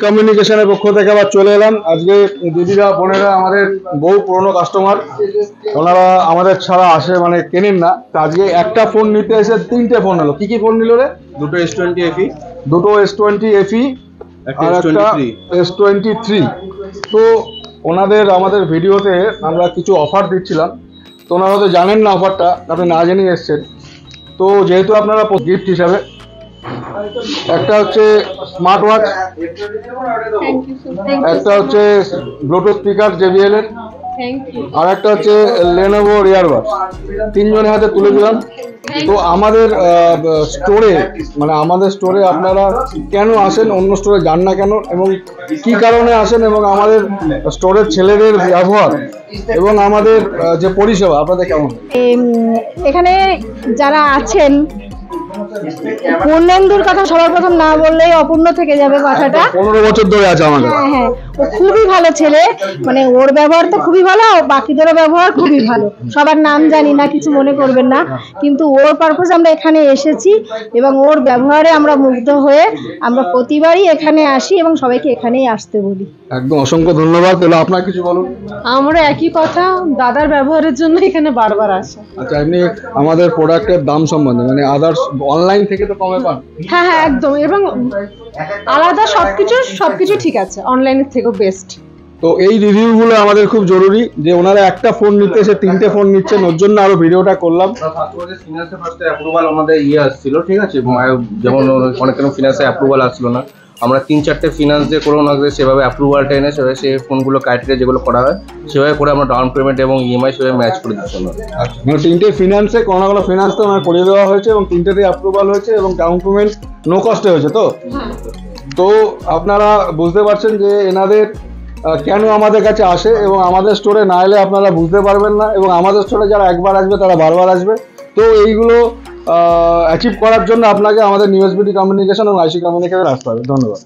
কমিউনিকেশনের পক্ষ থেকে আবার চলে এলাম। আজকে দিদিরা বোনেরা আমাদের বহু পুরনো কাস্টমার, ওনারা আমাদের ছাড়া আসে মানে কেনেন না। তো আজকে একটা ফোন নিতে এসে তিনটে ফোন হলো। কি কি ফোন নিল রে? দুটো S20 FE, দুটো S20 FE আর একটা S23। তো ওনাদের আমাদের ভিডিওতে আমরা কিছু অফার দিচ্ছিলাম, তো ওনারা হয়তো জানেন না অফারটা, আপনি না জেনেই এসছেন। তো যেহেতু আপনারা গিফট হিসাবে একটা হচ্ছে স্মার্ট ওয়াচ, একটা হচ্ছে ব্লুটুথ স্পিকার JBL এর, আর একটা হচ্ছে Lenovo ইয়ারবাড, তিনজনের হাতে তুলে দিলাম। তো আমাদের স্টোরে মানে আমাদের স্টোরে আপনারা কেন আসেন, অন্য স্টোরে যান না কেন, এবং কি কারণে আসেন, এবং আমাদের স্টোরের ছেলেদের ব্যবহার এবং আমাদের যে পরিষেবা আপনাদের কেমন? এখানে যারা আছেন, পূর্ণেন্দুর কথা সবার প্রথম না বললেই অপূর্ণ থেকে যাবে কথাটা। 15 বছর ধরে আছে আমাদের। হ্যাঁ, ও খুবই ভালো ছেলে, মানে ওর ব্যবহার তো খুবই ভালো, বাকিদেরও ব্যবহার খুবই ভালো। সবার নাম জানি না, কিছু মনে করবেন না, কিন্তু ওর পারপোজ আমরা এখানে এসেছি এবং ওর ব্যবহারে আমরা মুগ্ধ হয়ে আমরা প্রতিবারই এখানে আসি এবং সবাইকে এখানেই আসতে বলি। একদম অসংখ্য ধন্যবাদ। তাহলে আপনার কিছু বলুন। আমরা একই কথা, দাদার ব্যবহারের জন্য এখানে বারবার আসে। আচ্ছা, আপনি আমাদের প্রোডাক্টের দাম সম্বন্ধে মানে আদার্স অনলাইন থেকে তো কমে পান? হ্যাঁ হ্যাঁ, একদম, এবং আলাদা সবকিছু ঠিক আছে, অনলাইনের থেকেও বেস্ট। তো এই রিভিউগুলো আমাদের খুব জরুরি, যে ওনারা একটা ফোন নিতে এসে তিনটে ফোন নিচ্ছেন, ওর জন্য আরো ভিডিওটা করলাম। ফার্স্টে অ্যাপ্রুভাল আমাদের আসছিল, ঠিক আছে, যেমন অনেক ফিনান্সে অ্যাপ্রুভাল আসছিল না, আমরা 3-4টে ফিনান্স দিয়ে করে ওনাকে সেভাবে অ্যাপ্রুভালটা এনে সেভাবে সেই ফোনগুলো ক্রাইটেরিয়া যেগুলো করা হয় সেভাবে করে আমরা ডাউন পেমেন্ট এবং EMI সেভাবে ম্যাচ করে দিচ্ছি। আচ্ছা, মানে তিনটে ফিনান্সে কোনো না কোনো ফিনান্স তো ওনার করিয়ে দেওয়া হয়েছে এবং তিনটেতেই অ্যাপ্রুভাল হয়েছে এবং ডাউন পেমেন্ট নো কস্টে হয়েছে। তো আপনারা বুঝতে পারছেন যে এনাদের কেন আমাদের কাছে আসে, এবং আমাদের স্টোরে না এলে আপনারা বুঝতে পারবেন না, এবং আমাদের স্টোরে যারা একবার আসবে তারা বারবার আসবে। তো এইগুলো অ্যাচিভ করার জন্য আপনাকে আমাদের নিউএসবিটি কমিউনিকেশন এবং IC কমিউনিকেশন আসতে হবে। ধন্যবাদ।